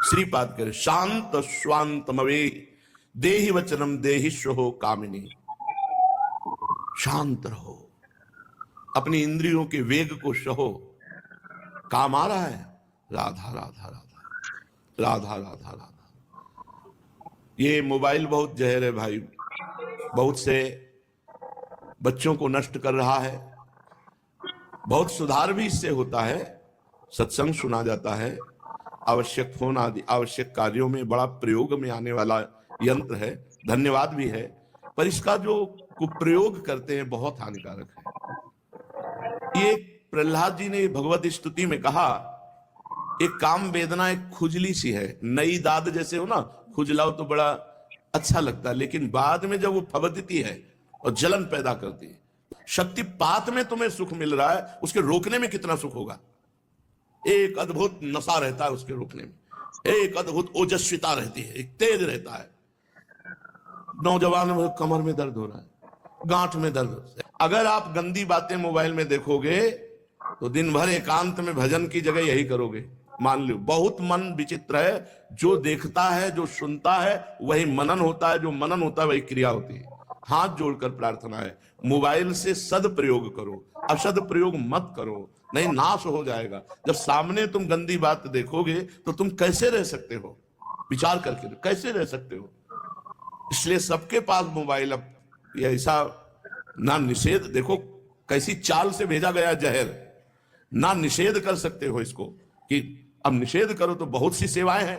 श्रीपाद कह रहे शांत स्वांतमवे देहि वचनम देहि स्यो कामिनी। शांत रहो, अपनी इंद्रियों के वेग को सहो। काम आ रहा है राधा राधा राधा राधा राधा राधा। ये मोबाइल बहुत जहर है भाई, बहुत से बच्चों को नष्ट कर रहा है। बहुत सुधार भी इससे होता है, सत्संग सुना जाता है, आवश्यक फोन आदि आवश्यक कार्यों में बड़ा प्रयोग में आने वाला यंत्र है, धन्यवाद भी है, पर इसका जो कुप्रयोग करते हैं बहुत हानिकारक है। ये प्रहलाद जी ने भगवत स्तुति में कहा, एक काम वेदना एक खुजली सी है, नई दाद जैसे हो ना, खुजलाओ तो बड़ा अच्छा लगता है, लेकिन बाद में जब वो फबकती है और जलन पैदा करती है। शक्तिपात में तुम्हें सुख मिल रहा है, उसके रोकने में कितना सुख होगा। एक अद्भुत नशा रहता है उसके रोकने में, एक अद्भुत ओजस्विता रहती है, एक तेज रहता है। नौजवान में कमर में दर्द हो रहा है, गांठ में दर्द। अगर आप गंदी बातें मोबाइल में देखोगे तो दिन भर एकांत में भजन की जगह यही करोगे। मान लो बहुत मन विचित्र है, जो देखता है जो सुनता है वही मनन होता है, जो मनन होता है वही क्रिया होती है। हाथ जोड़कर प्रार्थना है, मोबाइल से सदप्रयोग करो, असदप्रयोग मत करो, नहीं नाश हो जाएगा। जब सामने तुम गंदी बात देखोगे तो तुम कैसे रह सकते हो, विचार करके कैसे रह सकते हो। इसलिए सबके पास मोबाइल। अब ये ऐसा ना निषेध, देखो कैसी चाल से भेजा गया जहर, ना निषेध कर सकते हो इसको कि अब निषेध करो तो बहुत सी सेवाएं हैं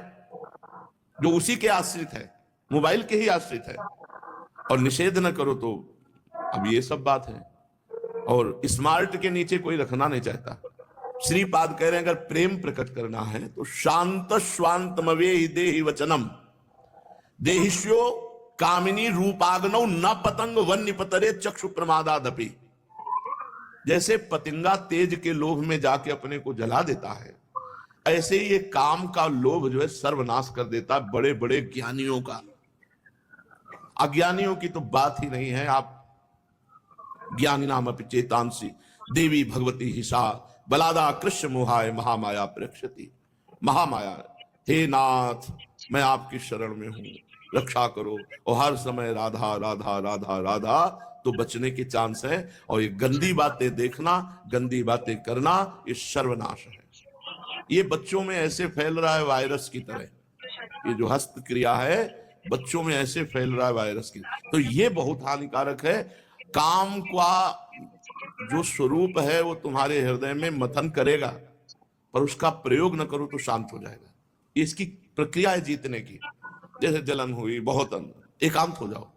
जो उसी के आश्रित है, मोबाइल के ही आश्रित है, और निषेध न करो तो अब ये सब बात है। और स्मार्ट के नीचे कोई रखना नहीं चाहता। श्रीपाद कह रहे हैं अगर प्रेम प्रकट करना है तो शांत स्वांतमवे देहि वचनम देहिष्यो कामिनी रूपाग्नौ न पतंग वन्य पतरे चक्षु प्रमादादपि। जैसे पतंगा तेज के लोभ में जाके अपने को जला देता है, ऐसे ही ये काम का लोभ जो है सर्वनाश कर देता है बड़े बड़े ज्ञानियों का। अज्ञानियों की तो बात ही नहीं है। आप ज्ञानी नाम अपि चेतांसी देवी भगवती हिसा बलादा कृष्ण मोहाय महामाया प्रेक्षति। महामाया, हे नाथ मैं आपकी शरण में हूं, रक्षा करो। और हर समय राधा राधा राधा राधा तो बचने के चांस है। और ये गंदी बातें देखना, गंदी बातें करना, ये सर्वनाश है। ये बच्चों में ऐसे फैल रहा है वायरस की तरह। ये जो हस्त क्रिया है बच्चों में ऐसे फैल रहा है वायरस की, तो ये बहुत हानिकारक है। काम का जो स्वरूप है वो तुम्हारे हृदय में मंथन करेगा, पर उसका प्रयोग न करो तो शांत हो जाएगा। इसकी प्रक्रिया है जीतने की। जैसे जलन हुई बहुत अंदर, एकांत हो जाओ,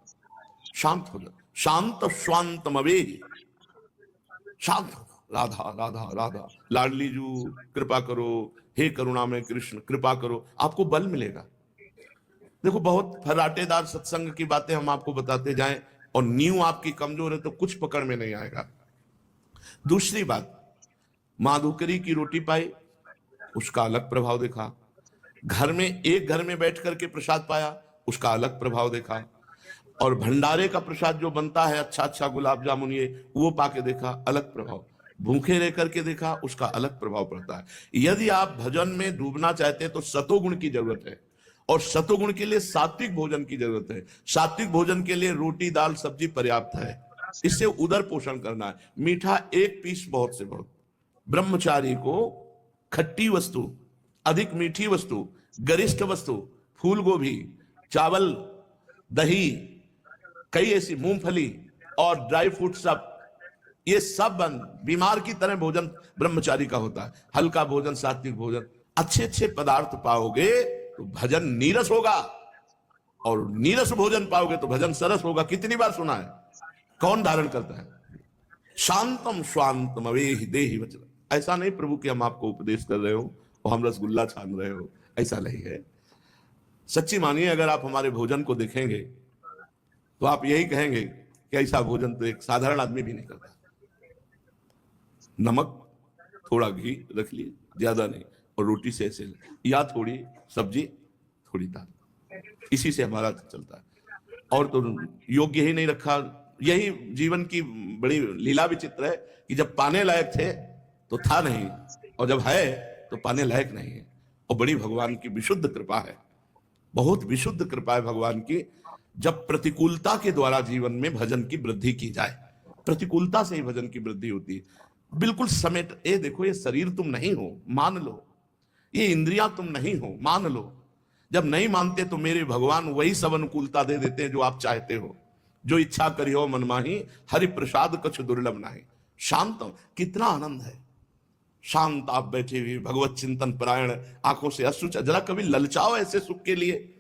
शांत हो जाओ। शांत स्वांतमवे, शांत हो जाओ। राधा राधा राधा, लाडली जू कृपा करो, हे करुणा में कृष्ण कृपा करो, आपको बल मिलेगा। देखो बहुत फराटेदार सत्संग की बातें हम आपको बताते जाएं और नींव आपकी कमजोर है तो कुछ पकड़ में नहीं आएगा। दूसरी बात, माधुकरी की रोटी पाई, उसका अलग प्रभाव देखा। घर में एक घर में बैठ करके प्रसाद पाया, उसका अलग प्रभाव देखा। और भंडारे का प्रसाद जो बनता है अच्छा अच्छा गुलाब जामुन ये वो पाके देखा, अलग प्रभाव। भूखे रह करके देखा, उसका अलग प्रभाव पड़ता है। यदि आप भजन में डूबना चाहते हैं तो सतोगुण की जरूरत है, और सतोगुण के लिए सात्विक भोजन की जरूरत है। सात्विक भोजन के लिए रोटी दाल सब्जी पर्याप्त है, इससे उदर पोषण करना है। मीठा एक पीस बहुत से बहुत। ब्रह्मचारी को खट्टी वस्तु, अधिक मीठी वस्तु, गरिष्ठ वस्तु, फूल गोभी, चावल, दही, कई ऐसी मूंगफली और ड्राई फ्रूट, सब ये सब बंद। बीमार की तरह भोजन ब्रह्मचारी का होता है। हल्का भोजन, सात्विक भोजन, अच्छे अच्छे पदार्थ पाओगे तो भजन नीरस होगा, और नीरस भोजन पाओगे तो भजन सरस होगा। कितनी बार सुना है, कौन धारण करता है। शांतम स्वांतम अवेहि देहि वचन। ऐसा नहीं प्रभु कि हम आपको उपदेश कर रहे हो और हम रसगुल्ला छान रहे हो, ऐसा नहीं है। सच्ची मानिए, अगर आप हमारे भोजन को देखेंगे तो आप यही कहेंगे कि ऐसा भोजन तो एक साधारण आदमी भी नहीं करता। नमक, थोड़ा घी रख लिए, ज्यादा नहीं, और रोटी से ऐसे, या थोड़ी सब्जी थोड़ी दाल, इसी से हमारा चलता है। और तो योग्य ही नहीं रखा। यही जीवन की बड़ी लीला विचित्र है कि जब पाने लायक थे तो था नहीं, और जब है तो पाने लायक नहीं है। और बड़ी भगवान की विशुद्ध कृपा है, बहुत विशुद्ध कृपा है भगवान की। जब प्रतिकूलता के द्वारा जीवन में भजन की वृद्धि की जाए, प्रतिकूलता से ही भजन की वृद्धि होती है। बिल्कुल समेट, ये देखो, ये शरीर तुम नहीं हो, मान लो, ये इंद्रियां तुम नहीं हो, मान लो। जब नहीं मानते तो मेरे भगवान वही सब अनुकूलता दे देते हैं जो आप चाहते हो। जो इच्छा करियो मन माही, हरि प्रसाद कछु दुर्लभ नाही। शांत, कितना आनंद है, शांत आप बैठे हुए भगवत चिंतन परायण, आंखों से अश्रु, जरा कभी ललचाओ ऐसे सुख के लिए।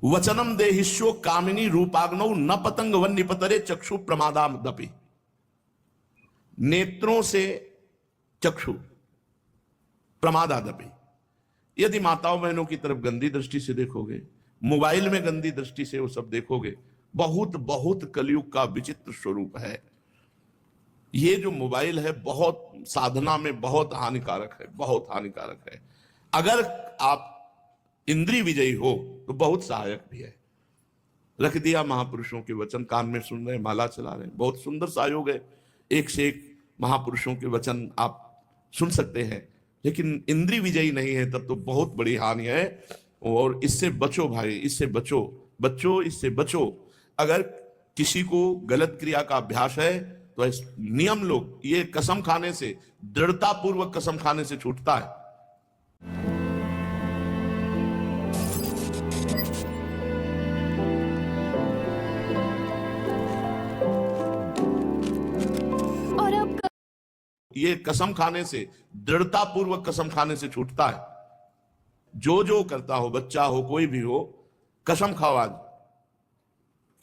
वचनम देहिष्यो कामिनी रूपाग्नौ न पतंग वन निपतरे चक्षु प्रमादाम दपि। नेत्रों से चक्षु प्रमादादपि। यदि माताओं बहनों की तरफ गंदी दृष्टि से देखोगे, मोबाइल में गंदी दृष्टि से वो सब देखोगे, बहुत बहुत कलयुग का विचित्र स्वरूप है। ये जो मोबाइल है बहुत साधना में बहुत हानिकारक है, बहुत हानिकारक है। अगर आप इंद्रिय विजयी हो तो बहुत सहायक भी है। रख दिया महापुरुषों के वचन, कान में सुन रहे, माला चला रहे, बहुत सुंदर सहयोग है, एक से एक महापुरुषों के वचन आप सुन सकते हैं। लेकिन इंद्रिय विजयी नहीं है तब तो बहुत बड़ी हानि है। और इससे बचो भाई, इससे बचो, बच्चों इससे बचो। अगर किसी को गलत क्रिया का अभ्यास है तो नियम लो, ये कसम खाने से, दृढ़ता पूर्वक कसम खाने से छूटता है। और अब ये कसम खाने से, दृढ़ता पूर्वक कसम खाने से छूटता है। जो जो करता हो, बच्चा हो कोई भी हो, कसम खाओ आज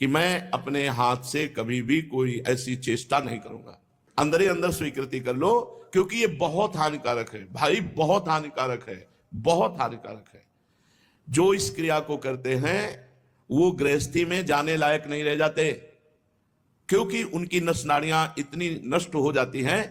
कि मैं अपने हाथ से कभी भी कोई ऐसी चेष्टा नहीं करूंगा। अंदर ही अंदर स्वीकृति कर लो, क्योंकि ये बहुत हानिकारक है भाई, बहुत हानिकारक है, बहुत हानिकारक है। जो इस क्रिया को करते हैं वो गृहस्थी में जाने लायक नहीं रह जाते, क्योंकि उनकी नस नाड़ियां इतनी नष्ट हो जाती हैं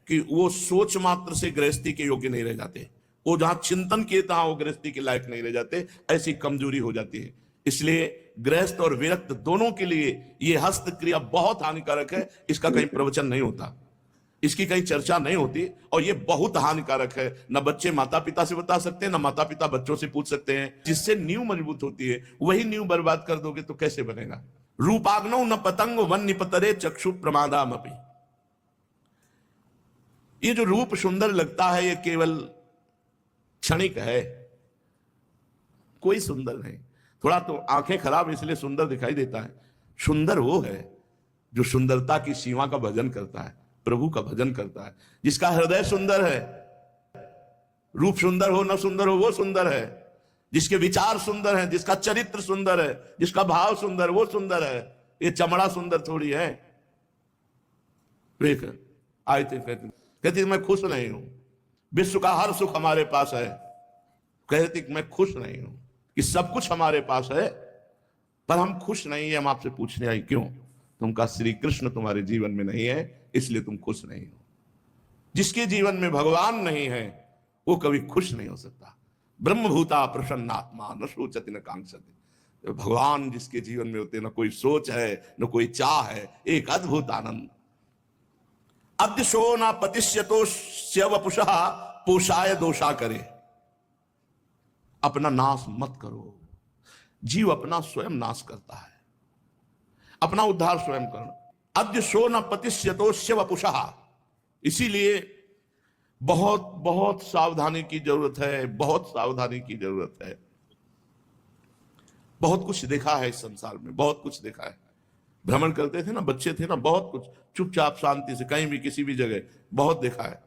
कि वो सोच मात्र से गृहस्थी के योग्य नहीं रह जाते। वो जहां चिंतन किए तहां वो गृहस्थी के लायक नहीं रह जाते, ऐसी कमजोरी हो जाती है। इसलिए गृहस्थ और विरक्त दोनों के लिए ये हस्त क्रिया बहुत हानिकारक है। इसका कहीं प्रवचन नहीं होता, इसकी कहीं चर्चा नहीं होती, और ये बहुत हानिकारक है। न बच्चे माता पिता से बता सकते हैं, न माता पिता बच्चों से पूछ सकते हैं। जिससे नींव मजबूत होती है, वही नींव बर्बाद कर दोगे तो कैसे बनेगा। रूपाग्नौ न पतंग वन निपतरे चक्षु प्रमादामपि। ये जो रूप सुंदर लगता है ये केवल क्षणिक है, कोई सुंदर नहीं। थोड़ा तो आंखें खराब इसलिए सुंदर दिखाई देता है। सुंदर वो है जो सुंदरता की सीमा का भजन करता है, प्रभु का भजन करता है, जिसका हृदय सुंदर है। रूप सुंदर हो न सुंदर हो, वो सुंदर है। जिसके विचार सुंदर हैं, जिसका चरित्र सुंदर है, जिसका भाव सुंदर, वो सुंदर है। ये चमड़ा सुंदर थोड़ी है। आए थे, कहती मैं खुश नहीं हूं, विश्व का हर सुख हमारे पास है। कहती मैं खुश नहीं हूं कि सब कुछ हमारे पास है पर हम खुश नहीं है। हम आपसे पूछने आई क्यों? तुम कहा श्री कृष्ण तुम्हारे जीवन में नहीं है इसलिए तुम खुश नहीं हो। जिसके जीवन में भगवान नहीं है वो कभी खुश नहीं हो सकता। ब्रह्मभूता प्रसन्नात्मा न सोचति न कांक्षति। भगवान जिसके जीवन में होते, न कोई सोच है न कोई चाह है, एक अद्भुत आनंद। अद्य शो न पतिष्यतो वपुषः पोषाय दोषा करे। अपना नाश मत करो। जीव अपना स्वयं नाश करता है, अपना उद्धार स्वयं करना। अद्य शो न पतिष्यतो वपुषः। इसीलिए बहुत बहुत सावधानी की जरूरत है, बहुत सावधानी की जरूरत है। बहुत कुछ देखा है इस संसार में, बहुत कुछ देखा है। भ्रमण करते थे ना, बच्चे थे ना, बहुत कुछ चुपचाप शांति से कहीं भी किसी भी जगह बहुत देखा है।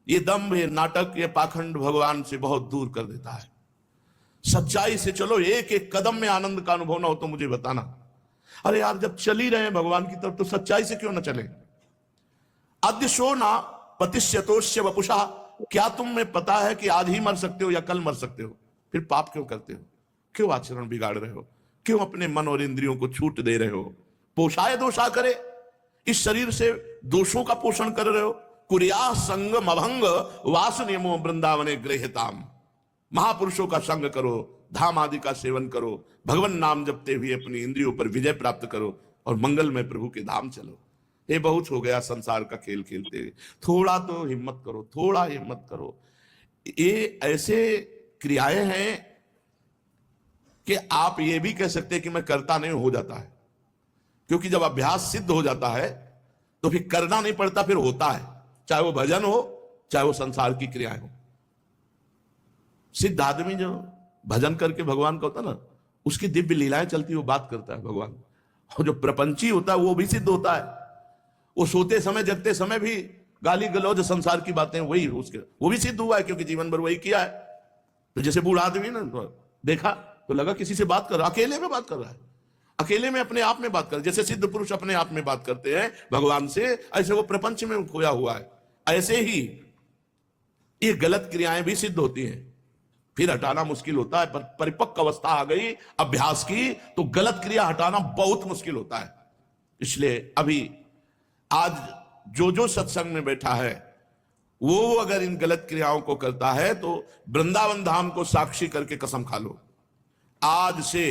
ये दम्भ, ये नाटक, ये पाखंड भगवान से बहुत दूर कर देता है। सच्चाई से चलो, एक एक कदम में आनंद का अनुभव ना हो तो मुझे बताना। अरे यार, जब चल ही रहे हैं भगवान की तरफ तो सच्चाई से क्यों ना चले। अद्य शो ना पतिष्यतोष्य वपुषा। क्या तुम्हें पता है कि आज ही मर सकते हो या कल मर सकते हो? फिर पाप क्यों करते हो? क्यों आचरण बिगाड़ रहे हो? क्यों अपने मन और इंद्रियों को छूट दे रहे हो? पोषाय दोषा करे। इस शरीर से दोषों का पोषण कर रहे हो। कुरिया संगम अभंग वास नियमो वृंदावने गृहताम। महापुरुषों का संग करो, धाम आदि का सेवन करो, भगवान नाम जपते हुए अपनी इंद्रियों पर विजय प्राप्त करो और मंगलमय प्रभु के धाम चलो। ये बहुत हो गया संसार का खेल खेलते हुए। थोड़ा तो हिम्मत करो, थोड़ा हिम्मत करो। ये ऐसे क्रियाएं हैं कि आप ये भी कह सकते हैं कि मैं करता नहीं, हो जाता है। क्योंकि जब अभ्यास सिद्ध हो जाता है तो फिर करना नहीं पड़ता, फिर होता है। चाहे वो भजन हो, चाहे वो संसार की क्रियाएं हो। सिद्ध आदमी जो भजन करके भगवान का होता ना, उसकी दिव्य लीलाएं चलती, वो बात करता है भगवान। और जो प्रपंची होता है वो भी सिद्ध होता है। वो सोते समय जगते समय भी गाली गलौज संसार की बातें, वही उसके वो भी सिद्ध हुआ है, क्योंकि जीवन भर वही किया है। तो जैसे बूढ़ा आदमी ना, तो देखा तो लगा किसी से बात कर रहा, अकेले में बात कर रहा है, अकेले में अपने आप में बात कर। जैसे सिद्ध पुरुष अपने आप में बात करते हैं भगवान से, ऐसे वो प्रपंच में खोया हुआ है। ऐसे ही ये गलत क्रियाएं भी सिद्ध होती हैं, फिर हटाना मुश्किल होता है। पर परिपक्व अवस्था आ गई अभ्यास की तो गलत क्रिया हटाना बहुत मुश्किल होता है। इसलिए अभी आज जो सत्संग में बैठा है वो अगर इन गलत क्रियाओं को करता है तो वृंदावन धाम को साक्षी करके कसम खा लो, आज से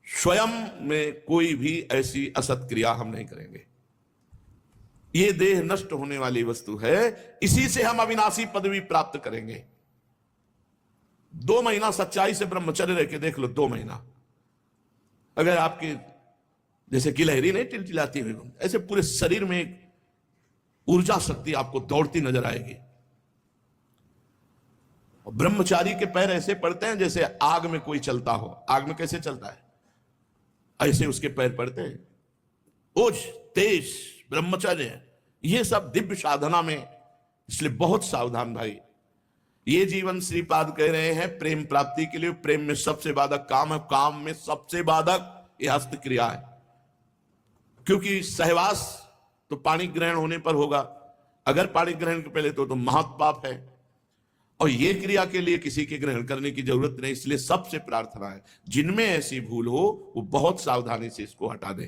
स्वयं में कोई भी ऐसी असत क्रिया हम नहीं करेंगे। ये देह नष्ट होने वाली वस्तु है, इसी से हम अविनाशी पदवी प्राप्त करेंगे। 2 महीना सच्चाई से ब्रह्मचर्य रह के देख लो, 2 महीना अगर आपकी जैसे गिलहरी नहीं टिलटिलाती हुई, ऐसे पूरे शरीर में एक ऊर्जा शक्ति आपको दौड़ती नजर आएगी। और ब्रह्मचारी के पैर ऐसे पड़ते हैं जैसे आग में कोई चलता हो। आग में कैसे चलता है, ऐसे उसके पैर पड़ते हैं। ओज तेज ब्रह्मचर्य, ये सब दिव्य साधना में। इसलिए बहुत सावधान भाई। ये जीवन श्रीपाद कह रहे हैं प्रेम प्राप्ति के लिए। प्रेम में सबसे बाधक काम है, काम में सबसे बाधक ये हस्त क्रिया है। क्योंकि सहवास तो पानी ग्रहण होने पर होगा, अगर पानी ग्रहण के पहले तो महापाप है। और ये क्रिया के लिए किसी के ग्रहण करने की जरूरत नहीं। इसलिए सबसे प्रार्थना है जिनमें ऐसी भूल हो वो बहुत सावधानी से इसको हटा दें।